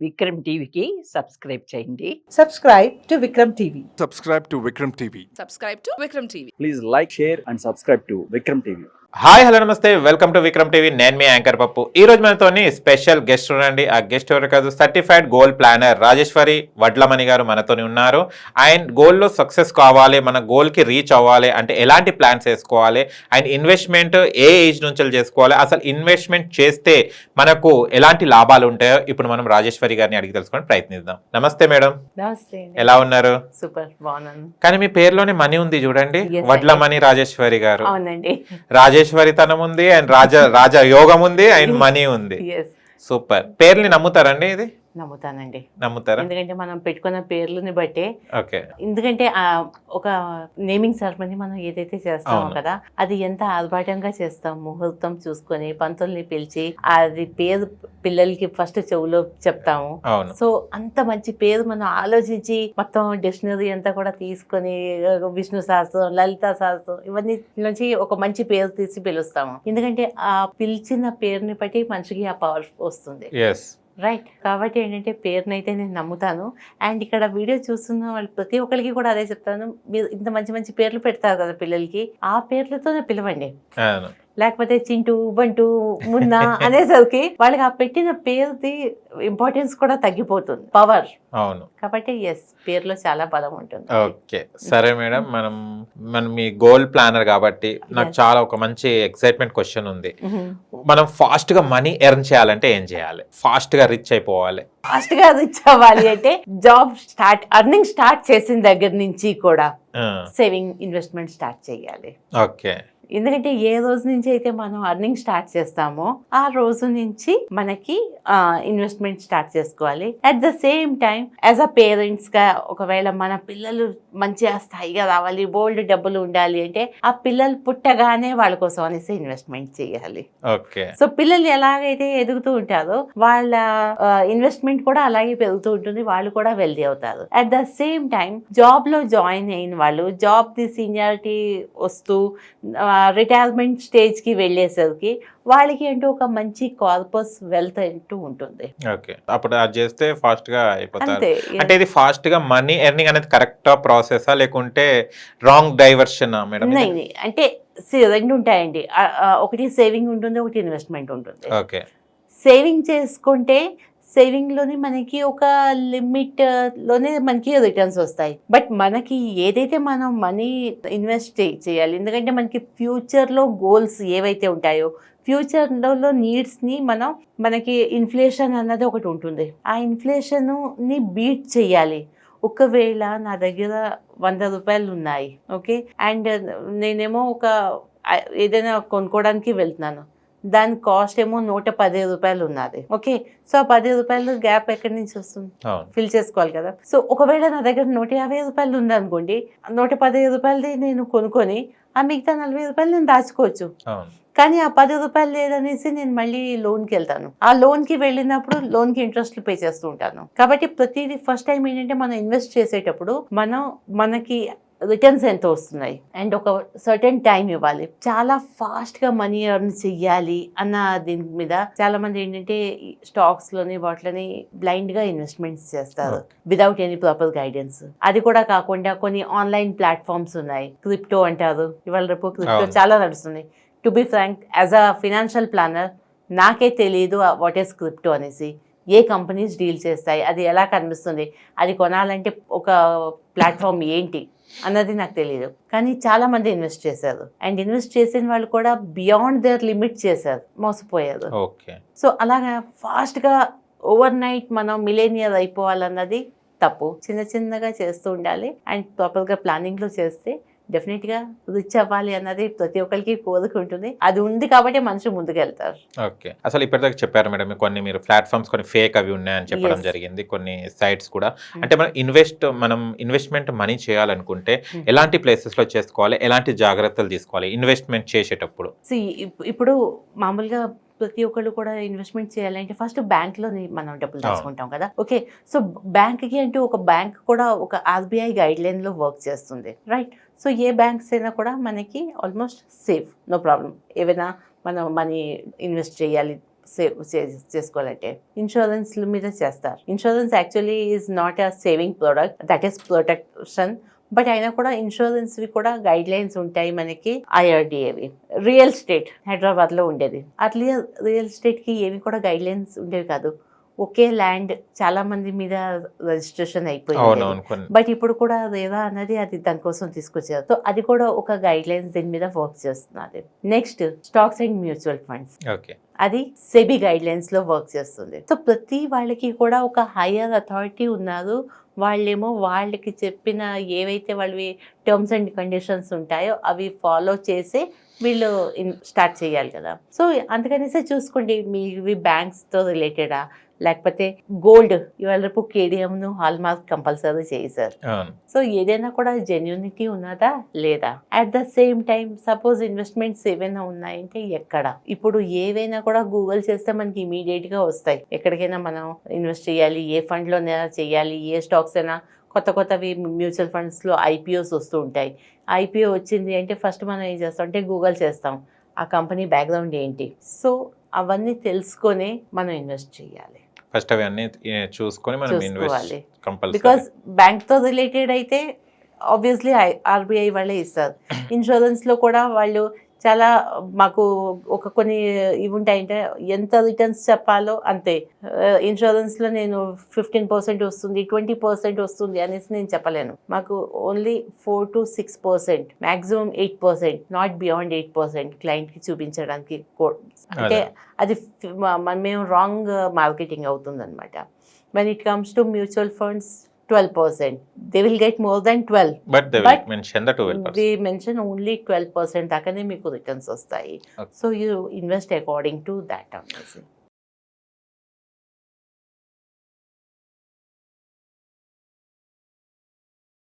విక్రమ్ టీవీకి సబ్స్క్రైబ్ చేయండి. Subscribe to Vikram TV. Subscribe to Vikram TV. Subscribe to Vikram TV. Please like, share and subscribe to Vikram TV. Hi hello నమస్తే, welcome to Vikram TV. నేను మీ anchor పప్పు. ఈ రోజు మనతోని special guest ఉండండి. ఆ గెస్ట్ ఎవరు కాదు, certified goal planner Rajeshwari Vadlamani garu మనతోని ఉన్నారు. అండ్ గోల్లో సక్సెస్ కావాలి, మన గోల్కి రీచ్ అవ్వాలి అంటే ఎలాంటి ప్లాన్స్ వేసుకోవాలి, అండ్ ఇన్వెస్ట్మెంట్ ఏ ఏజ్ నుంచి చేసుకోవాలి, అసలు ఇన్వెస్ట్మెంట్ చేస్తే మనకు ఎలాంటి లాభాలు ఉంటాయో ఇప్పుడు మనం రాజేశ్వరి గారిని అడిగి తెలుసుకొని ప్రయత్నిద్దాం. నమస్తే మేడం. నమస్తే. ఎలా ఉన్నారు? సూపర్, బాగున్నాను. కానీ మీ పేరులోనే మనీ ఉంది చూడండి, వడ్లమణి రాజేశ్వరి గారు. అవునండి, రాజేశ్వరితనం ఉంది, అండ్ రాజ యోగం ఉంది, అండ్ మనీ ఉంది. సూపర్. పేర్ని నమ్ముతారండి? ఇది నమ్ముతానండి. నమ్ముతారా? ఎందుకంటే మనం పెట్టుకున్న పేర్లని బట్టే. ఓకే. ఎందుకంటే ఒక నేమింగ్ సెరమనీ మనం ఏదైతే చేస్తామో కదా, అది ఎంత ఆర్భాటంగా చేస్తాం. ముహూర్తం చూసుకొని పంతుల్ని పిలిచి అది పేరు పిల్లలకి ఫస్ట్ చెవులో చెప్తాము. సో అంత మంచి పేరు మనం ఆలోచించి మొత్తం డిక్షనరీ అంతా కూడా తీసుకొని విష్ణు సహస్రం, లలిత సహస్రం ఇవన్నీ నుంచి ఒక మంచి పేరు తీసి పిలుస్తాము. ఎందుకంటే ఆ పిలిచిన పేరుని బట్టి మనిషికి ఆ పవర్ వస్తుంది. రైట్. కాబట్టి ఏంటంటే పేరునైతే నేను నమ్ముతాను. అండ్ ఇక్కడ వీడియో చూస్తున్న వాళ్ళు ప్రతి ఒక్కరికి కూడా అదే చెప్తాను, మీరు ఇంత మంచి మంచి పేర్లు పెడతారు కదా పిల్లలకి, ఆ పేర్లతోనే పిలవండి. లేకపోతే చింటూ, బంటూ, మున్నా అనేసరికి వాళ్ళకి ఆ పెట్టిన పేరుది ఇంపార్టెన్స్ కూడా తగ్గిపోతుంది, పవర్. అవును. కాబట్టి ఎస్, పేరులో చాలా బలం ఉంటుంది. ఓకే, సరే మేడం. మనం మీ గోల్ ప్లానర్ కాబట్టి నాకు చాలా ఒక మంచి ఎక్సైట్మెంట్ క్వశ్చన్ ఉంది. మనం ఫాస్ట్ గా మనీ ఎర్న్ చేయాలంటే ఏం చేయాలి? ఫాస్ట్ గా రిచ్ అయిపోవాలి. ఫాస్ట్ గా రిచ్ అవ్వాలి అంటే జాబ్ అర్నింగ్ స్టార్ట్ చేసిన దగ్గర నుంచి కూడా సేవింగ్, ఇన్వెస్ట్మెంట్ స్టార్ట్ చేయాలి. ఓకే. ఎందుకంటే ఏ రోజు నుంచి అయితే మనం అర్నింగ్ స్టార్ట్ చేస్తామో ఆ రోజు నుంచి మనకి ఇన్వెస్ట్మెంట్ స్టార్ట్ చేసుకోవాలి. At the same time as a parents గా ఒకవేళ మన పిల్లలు మంచిగా స్థాయిగా రావాలి, బోల్డ్ డబ్బులు ఉండాలి అంటే ఆ పిల్లలు పుట్టగానే వాళ్ళ కోసం అనేసి ఇన్వెస్ట్మెంట్ చేయాలి. సో పిల్లలు ఎలాగైతే ఎదుగుతూ ఉంటారో వాళ్ళ ఇన్వెస్ట్మెంట్ కూడా అలాగే పెరుగుతూ ఉంటుంది, వాళ్ళు కూడా వెల్తీ అవుతారు. At the same time job లో జాయిన్ అయిన వాళ్ళు జాబ్ ది సీనియారిటీ వస్తూ రిటైర్మెంట్ స్టేజ్ కి వెళ్ళేసరికి వాళ్ళకి అంటూ ఒక మంచి కార్పస్ వెల్త్ అంటూ ఉంటుంది. అప్పుడు అది చేస్తే ఫాస్ట్ గా అయిపోతారు. అంటే ఇది ఫాస్ట్ గా మనీ ఎర్నింగ్ అనేది కరెక్ట్ ప్రాసెస్ లేకుంటే రాంగ్ డైవర్షన్ మేడం? అంటే రెండు ఉంటాయండి, ఒకటి సేవింగ్ ఉంటుంది, ఒకటి ఇన్వెస్ట్మెంట్ ఉంటుంది. ఓకే. సేవింగ్ చేసుకుంటే సేవింగ్ లోనే మనకి ఒక లిమిట్ లోనే మనకి రిటర్న్స్ వస్తాయి. బట్ మనకి ఏదైతే మనం మనీ ఇన్వెస్ట్ చేయాలి, ఎందుకంటే మనకి ఫ్యూచర్ లో గోల్స్ ఏవైతే ఉంటాయో, ఫ్యూచర్ లో నీడ్స్ ని మనకి ఇన్ఫ్లేషన్ అన్నది ఒకటి ఉంటుంది, ఆ ఇన్ఫ్లేషన్ ని బీట్ చేయాలి. ఒకవేళ నా దగ్గర 100 రూపాయలు ఉన్నాయి, ఓకే, అండ్ నేనేమో ఏదైనా కొనుక్కోవడానికి వెళ్తున్నాను, దాని కాస్ట్ ఏమో 110 రూపాయలు ఉన్నది, ఓకే. సో ఆ 10 రూపాయలు గ్యాప్ ఎక్కడి నుంచి వస్తుంది? ఫిల్ చేసుకోవాలి కదా. సో ఒకవేళ నా దగ్గర 150 రూపాయలు ఉంది అనుకోండి, 110 రూపాయలది నేను కొనుక్కొని ఆ మిగతా 40 రూపాయలు నేను దాచుకోవచ్చు. కానీ ఆ 10 రూపాయలు లేదనేసి నేను మళ్ళీ లోన్కి వెళ్తాను. ఆ లోన్కి వెళ్ళినప్పుడు లోన్కి ఇంట్రెస్ట్లు పే చేస్తూ ఉంటాను. కాబట్టి ప్రతిదీ ఫస్ట్ టైం ఏంటంటే మనం ఇన్వెస్ట్ చేసేటప్పుడు మనకి రిటర్న్స్ ఎంత వస్తున్నాయి అండ్ ఒక సర్టెన్ టైం ఇవ్వాలి. చాలా ఫాస్ట్ గా మనీ ఎర్న్ చెయ్యాలి అన్న దీని మీద చాలా మంది ఏంటంటే స్టాక్స్ లోని వాటిని బ్లైండ్ గా ఇన్వెస్ట్మెంట్స్ చేస్తారు విదౌట్ ఎనీ ప్రాపర్ గైడెన్స్. అది కూడా కాకుండా కొన్ని ఆన్లైన్ ప్లాట్ఫామ్స్ ఉన్నాయి, క్రిప్టో అంటారు, ఇవాళ రేపు క్రిప్టో చాలా నడుస్తుంది. To be frank, as a financial planner నాకే తెలియదు వాట్ ఈస్ క్రిప్టో అనేసి, ఏ కంపెనీస్ డీల్ చేస్తాయి, అది ఎలా కనిపిస్తుంది, అది కొనాలంటే ఒక ప్లాట్ఫామ్ ఏంటి అన్నది నాకు తెలియదు. కానీ చాలా మంది ఇన్వెస్ట్ చేశారు, అండ్ ఇన్వెస్ట్ చేసిన వాళ్ళు కూడా బియాండ్ దేర్ లిమిట్ చేశారు, మోసపోయారు. సో అలాగా ఫాస్ట్ గా ఓవర్ నైట్ మనం మిలేనియర్ అయిపోవాలన్నది తప్పు. చిన్న చిన్నగా చేస్తూ ఉండాలి అండ్ ప్రాపర్ గా ప్లానింగ్ లో చేస్తే డెఫినెట్ గా రిచ్ అవ్వాలి అన్నది ప్రతి ఒక్కరికి కోరుకుంటుంది. అది ఉంది కాబట్టి మనుషులు ముందుకు వెళ్తారు. ఓకే. అసలు ఇప్పటిదాకా చెప్పారు మేడం, కొన్ని మీరు ప్లాట్ఫామ్స్ కొన్ని ఫేక్ అవి ఉన్నాయని చెప్పడం జరిగింది, కొన్ని సైట్స్ కూడా. అంటే మనం ఇన్వెస్ట్మెంట్ మనీ చేయాలనుకుంటే ఎలాంటి ప్లేసెస్ లో చేసుకోవాలి, ఎలాంటి జాగ్రత్తలు తీసుకోవాలి ఇన్వెస్ట్మెంట్ చేసేటప్పుడు? ఇప్పుడు మామూలుగా ప్రతి ఒక్కళ్ళు కూడా ఇన్వెస్ట్మెంట్ చేయాలంటే ఫస్ట్ బ్యాంక్లోని మనం డబ్బులు తీసుకుంటాం కదా, ఓకే. సో బ్యాంక్కి అంటూ ఒక బ్యాంక్ కూడా ఒక ఆర్బీఐ గైడ్ లైన్లో వర్క్ చేస్తుంది, రైట్. సో ఏ బ్యాంక్స్ అయినా కూడా మనకి ఆల్మోస్ట్ సేఫ్, నో ప్రాబ్లం. ఏవైనా మనం మనీ ఇన్వెస్ట్ చేయాలి సేవ్ చేసుకోవాలంటే ఇన్సూరెన్స్ మీద చేస్తారు. Insurance actually is not a saving product, that is protection. But అయినా కూడా ఇన్సూరెన్స్వి కూడా గైడ్ లైన్స్ ఉంటాయి మనకి. IRDAవి రియల్ ఎస్టేట్ హైదరాబాద్లో ఉండేది, అట్లా రియల్ ఎస్టేట్కి ఏవి కూడా గైడ్ లైన్స్ ఉండేవి కాదు. ఒకే ల్యాండ్ చాలా మంది మీద రిజిస్ట్రేషన్ అయిపోయింది. బట్ ఇప్పుడు కూడా రేరా అన్నది అది దానికోసం తీసుకొచ్చారు. సో అది కూడా ఒక గైడ్ లైన్స్ దీని మీద వర్క్ చేస్తున్నారు. Next stocks and mutual funds, అది సెబీ గైడ్ లైన్స్ లో వర్క్ చేస్తుంది. సో ప్రతి వాళ్ళకి కూడా ఒక హైయర్ అథారిటీ ఉన్నారు. వాళ్ళేమో వాళ్ళకి చెప్పిన ఏవైతే వాళ్ళవి టర్మ్స్ అండ్ కండిషన్స్ ఉంటాయో అవి ఫాలో చేసి వీళ్ళు స్టార్ట్ చేయాలి కదా. సో అందుకనేసి చూసుకోండి, మీవి బ్యాంక్స్తో రిలేటెడా లేకపోతే గోల్డ్, ఇవాళ రేపు కేడిఎంను హాల్ మార్క్ కంపల్సరీ చేశారు. సో ఏదైనా కూడా జెన్యూనిటీ ఉన్నదా లేదా. At the same time suppose investments ఏవైనా ఉన్నాయంటే ఎక్కడ, ఇప్పుడు ఏవైనా కూడా గూగుల్ చేస్తే మనకి ఇమీడియట్ గా వస్తాయి. ఎక్కడికైనా మనం ఇన్వెస్ట్ చేయాలి, ఏ ఫండ్ లోనైనా చేయాలి, ఏ స్టాక్స్ అయినా. కొత్తవి మ్యూచువల్ ఫండ్స్ లో IPOs వస్తూ ఉంటాయి. IPO వచ్చింది అంటే ఫస్ట్ మనం ఏం చేస్తాం అంటే గూగుల్ చేస్తాం, ఆ కంపెనీ బ్యాక్గ్రౌండ్ ఏంటి. సో అవన్నీ తెలుసుకొని మనం ఇన్వెస్ట్ చేయాలి. ఫస్ట్ అవన్నీ చూసుకొని మనం ఇన్వెస్ట్ కంపల్సరీ. బికాస్ బ్యాంక్ తో రిలేటెడ్ అయితే ఆబ్వియస్లీ RBI వాళ్ళే ఇస్తారు. ఇన్సూరెన్స్ లో కూడా వాళ్ళు చాలా మాకు ఒక కొన్ని ఇవి ఉంటాయంటే ఎంత రిటర్న్స్ చెప్పాలో అంతే. ఇన్సూరెన్స్ లో నేను 15% వస్తుంది, 20% వస్తుంది అనేసి నేను చెప్పలేను. మాకు only 4 to 6%, maximum 8%, not beyond 8% client కి చూపించడానికి. అంటే అది మేము రాంగ్ మార్కెటింగ్ అవుతుంది అనమాట. When it comes to mutual funds 12%, they will get more than 12, but they will mention the 12%. They mention only 12% దాకానే మీకు రిటర్న్స్ వస్తాయి. So you invest according to that.